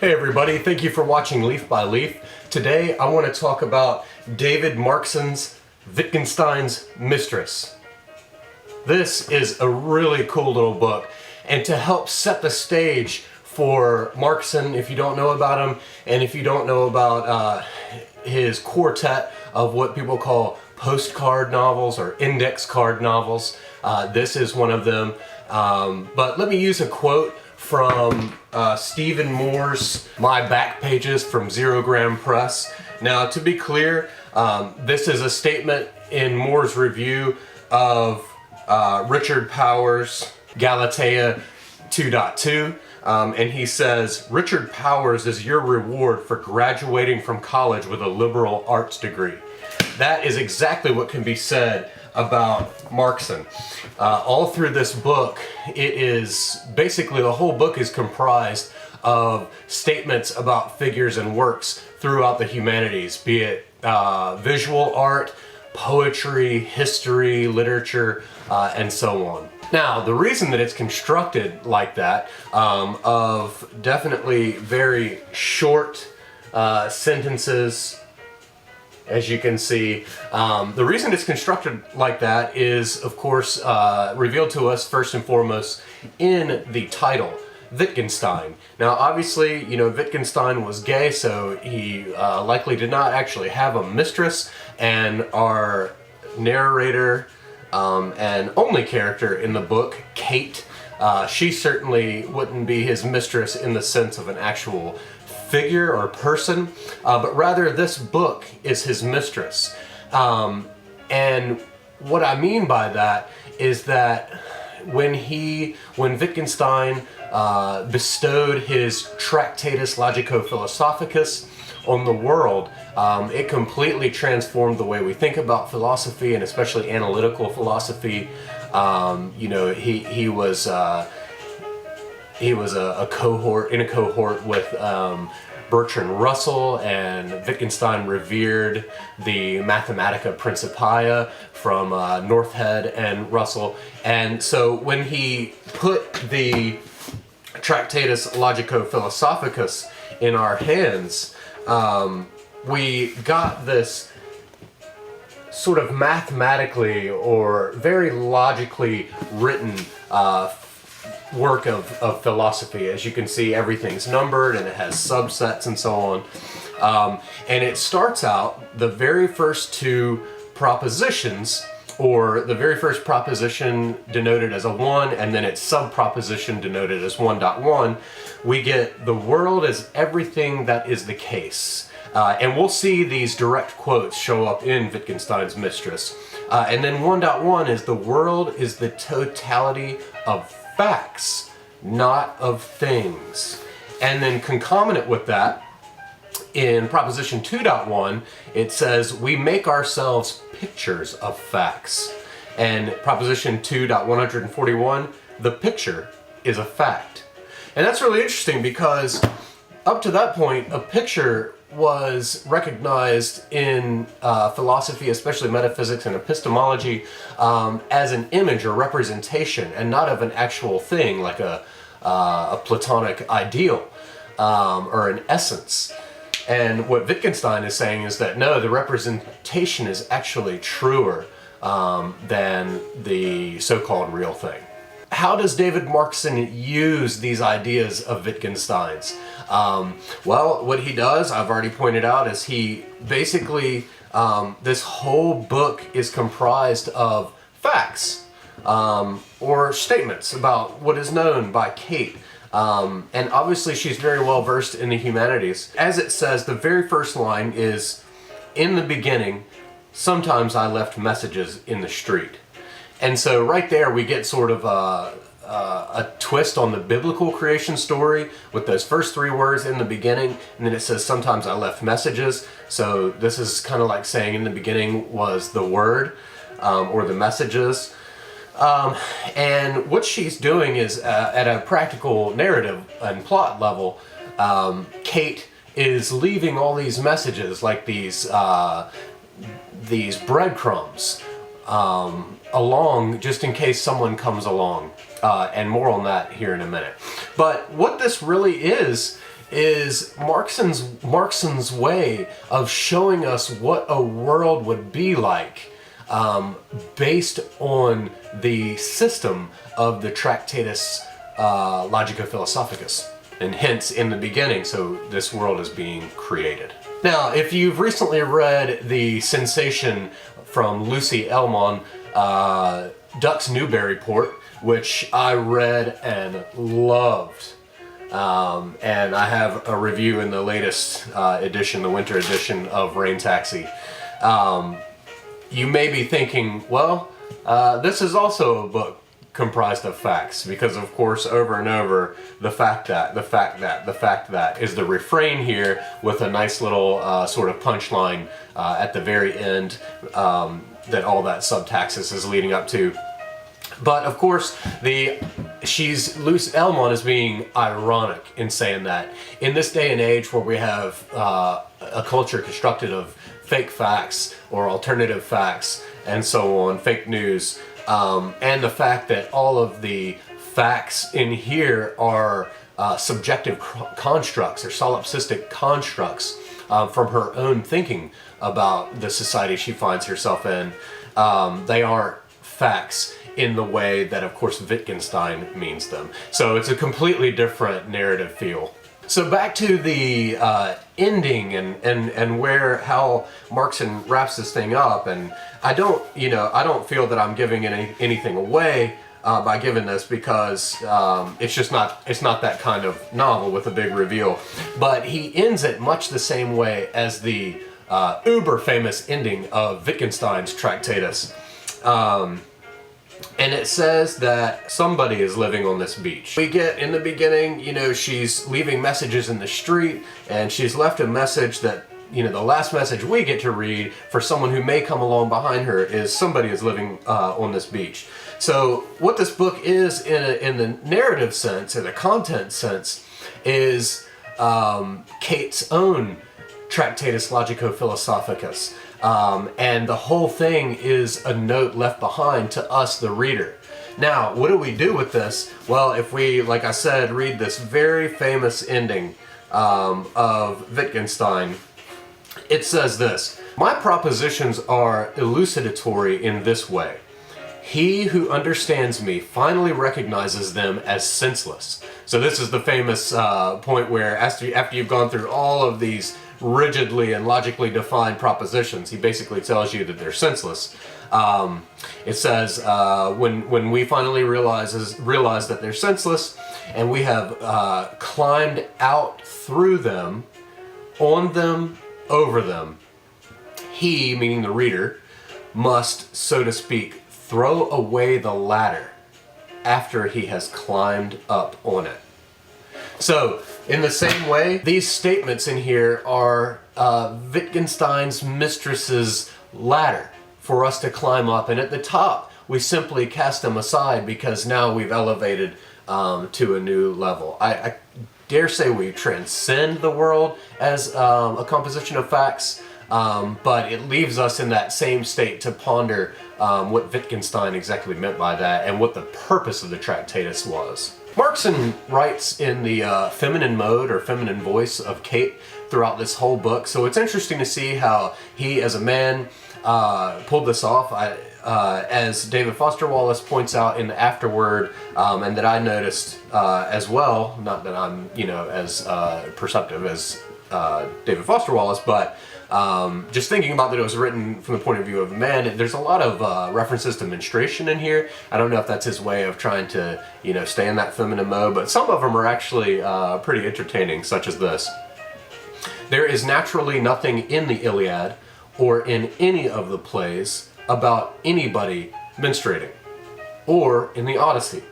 Hey everybody, thank you for watching Leaf by Leaf. Today I want to talk about David Markson's Wittgenstein's Mistress. This is a really cool little book, and to help set the stage for Markson, if you don't know about him, and if you don't know about his quartet of what people call postcard novels or index card novels, this is one of them. But let me use a quote from Stephen Moore's My Back Pages from Zero Gram Press. Now, to be clear, this is a statement in Moore's review of Richard Powers' Galatea 2.2, and he says, "Richard Powers is your reward for graduating from college with a liberal arts degree." That is exactly what can be said about Markson. All through this book, it is basically the whole book is comprised of statements about figures and works throughout the humanities, be it visual art, poetry, history, literature, and so on. Now, the reason that it's constructed like that, of definitely very short sentences, as you can see, the reason it's constructed like that is, of course, revealed to us first and foremost in the title, Wittgenstein. Now, obviously, you know, Wittgenstein was gay, so he likely did not actually have a mistress, and our narrator and only character in the book, Kate, she certainly wouldn't be his mistress in the sense of an actual figure or person, but rather this book is his mistress. And what I mean by that is that when Wittgenstein bestowed his Tractatus Logico-Philosophicus on the world, it completely transformed the way we think about philosophy, and especially analytical philosophy. You know, he was a cohort with Bertrand Russell, and Wittgenstein revered the Mathematica Principia from Northhead and Russell. And so when he put the Tractatus Logico-Philosophicus in our hands, we got this sort of mathematically or very logically written work of philosophy. As you can see, everything's numbered and it has subsets and so on. And it starts out, the very first two propositions, or the very first proposition denoted as a 1, and then its sub-proposition denoted as 1.1, we get the world is everything that is the case. And we'll see these direct quotes show up in Wittgenstein's Mistress. And then 1.1 is the world is the totality of facts, not of things. And then concomitant with that, in proposition 2.1, it says we make ourselves pictures of facts. And proposition 2.141, the picture is a fact. And that's really interesting because up to that point, a picture was recognized in philosophy, especially metaphysics and epistemology, as an image or representation, and not of an actual thing like a Platonic ideal or an essence. And what Wittgenstein is saying is that no, the representation is actually truer than the so-called real thing. How does David Markson use these ideas of Wittgenstein's? Well, what he does, I've already pointed out, is he basically, this whole book is comprised of facts or statements about what is known by Kate. And obviously she's very well versed in the humanities. As it says, the very first line is, "In the beginning, sometimes I left messages in the street." And so right there we get sort of a twist on the biblical creation story with those first 3 words, "in the beginning," and then it says, "sometimes I left messages." So this is kind of like saying in the beginning was the word, or the messages. And what she's doing is, at a practical narrative and plot level, Kate is leaving all these messages, like these breadcrumbs, along just in case someone comes along. And more on that here in a minute. But what this really is is Markson's way of showing us what a world would be like based on the system of the Tractatus Logico-Philosophicus, and hence in the beginning, so this world is being created. Now, if you've recently read the sensation from Lucy Ellmann, Duck's Newberry Port, which I read and loved, and I have a review in the latest edition, the winter edition of Rain Taxi. You may be thinking, well, this is also a book comprised of facts, because of course over and over the fact that is the refrain here, with a nice little sort of punchline at the very end that all that subtaxis is leading up to. But of course Lucy Ellmann is being ironic in saying that in this day and age where we have a culture constructed of fake facts or alternative facts and so on, fake news, and the fact that all of the facts in here are subjective constructs or solipsistic constructs from her own thinking about the society she finds herself in. They aren't facts in the way that, of course, Wittgenstein means them. So it's a completely different narrative feel. So back to the ending and how Markson wraps this thing up, and I don't feel that I'm giving anything away by giving this, because it's not that kind of novel with a big reveal. But he ends it much the same way as the uber famous ending of Wittgenstein's Tractatus. And it says that somebody is living on this beach. We get in the beginning, she's leaving messages in the street, and she's left a message that, the last message we get to read for someone who may come along behind her is somebody is living on this beach. So what this book is in the narrative sense, in the content sense, is Kate's own Tractatus Logico-Philosophicus. And the whole thing is a note left behind to us, the reader. Now, what do we do with this? Well, if we, like I said, read this very famous ending of Wittgenstein, it says this: "My propositions are elucidatory in this way. He who understands me finally recognizes them as senseless." So this is the famous point where after you've gone through all of these rigidly and logically defined propositions, he basically tells you that they're senseless. It says, when we finally realize that they're senseless, and we have climbed out through them, on them, over them, he, meaning the reader, must, so to speak, throw away the ladder after he has climbed up on it. So, in the same way, these statements in here are Wittgenstein's mistress's ladder for us to climb up, and at the top we simply cast them aside because now we've elevated to a new level. I dare say we transcend the world as a composition of facts, but it leaves us in that same state to ponder what Wittgenstein exactly meant by that and what the purpose of the Tractatus was. Markson writes in the feminine mode or feminine voice of Kate throughout this whole book, so it's interesting to see how he, as a man, pulled this off. As David Foster Wallace points out in the afterword, and that I noticed as well, not that I'm as perceptive as David Foster Wallace, but just thinking about that it was written from the point of view of a man, there's a lot of references to menstruation in here. I don't know if that's his way of trying to, stay in that feminine mode, but some of them are actually pretty entertaining, such as this. "There is naturally nothing in the Iliad or in any of the plays about anybody menstruating, or in the Odyssey.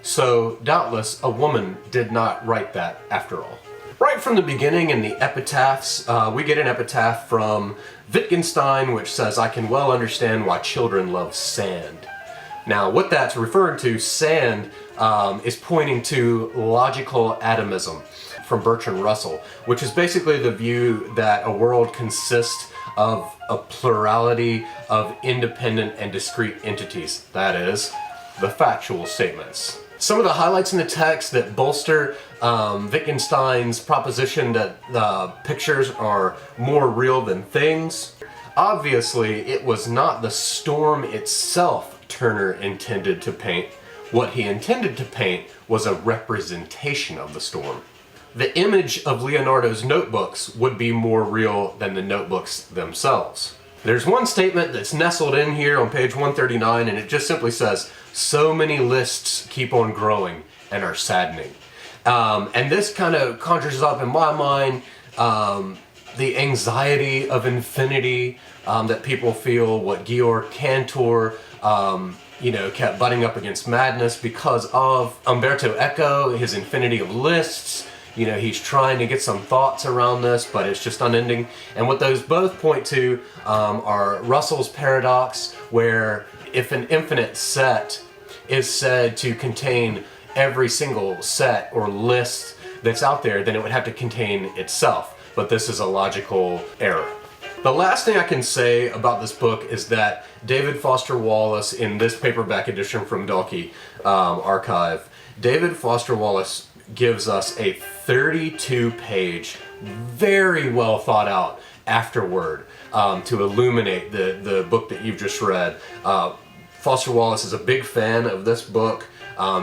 So doubtless a woman did not write that after all." Right from the beginning in the epitaphs, we get an epitaph from Wittgenstein which says, "I can well understand why children love sand." Now what that's referring to, sand, is pointing to logical atomism from Bertrand Russell, which is basically the view that a world consists of a plurality of independent and discrete entities, that is, the factual statements. Some of the highlights in the text that bolster Wittgenstein's proposition that pictures are more real than things. Obviously, it was not the storm itself Turner intended to paint. What he intended to paint was a representation of the storm. The image of Leonardo's notebooks would be more real than the notebooks themselves. There's one statement that's nestled in here on page 139, and it just simply says, "So many lists keep on growing and are saddening." And this kind of conjures up in my mind the anxiety of infinity that people feel, what Georg Cantor kept butting up against madness because of Umberto Eco, his infinity of lists. He's trying to get some thoughts around this, but it's just unending. And what those both point to are Russell's paradox, where if an infinite set is said to contain every single set or list that's out there, then it would have to contain itself. But this is a logical error. The last thing I can say about this book is that David Foster Wallace, in this paperback edition from Dalkey Archive, David Foster Wallace gives us a 32-page, very well thought out afterword to illuminate the book that you've just read. Foster Wallace is a big fan of this book.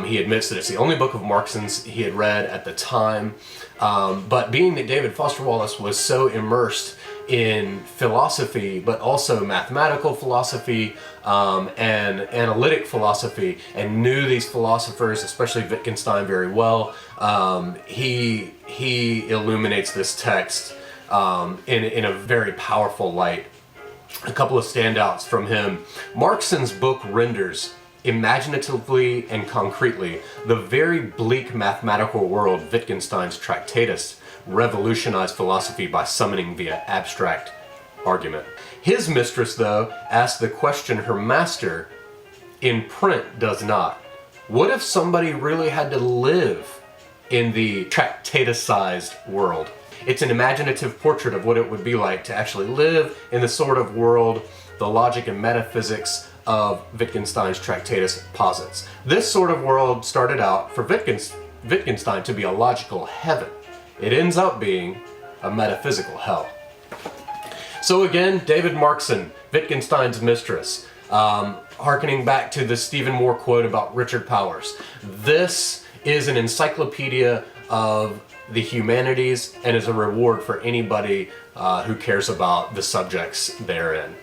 He admits that it's the only book of Marksons he had read at the time. But being that David Foster Wallace was so immersed in philosophy, but also mathematical philosophy and analytic philosophy, and knew these philosophers, especially Wittgenstein, very well, he illuminates this text in a very powerful light. A couple of standouts from him. Markson's book renders imaginatively and concretely the very bleak mathematical world Wittgenstein's Tractatus revolutionized philosophy by summoning via abstract argument. His mistress, though, asks the question her master in print does not. What if somebody really had to live in the Tractatus-sized world? It's an imaginative portrait of what it would be like to actually live in the sort of world the logic and metaphysics of Wittgenstein's Tractatus posits. This sort of world started out for Wittgenstein to be a logical heaven. It ends up being a metaphysical hell. So again, David Markson, Wittgenstein's Mistress, hearkening back to the Stephen Moore quote about Richard Powers. This is an encyclopedia of the humanities and is a reward for anybody who cares about the subjects therein.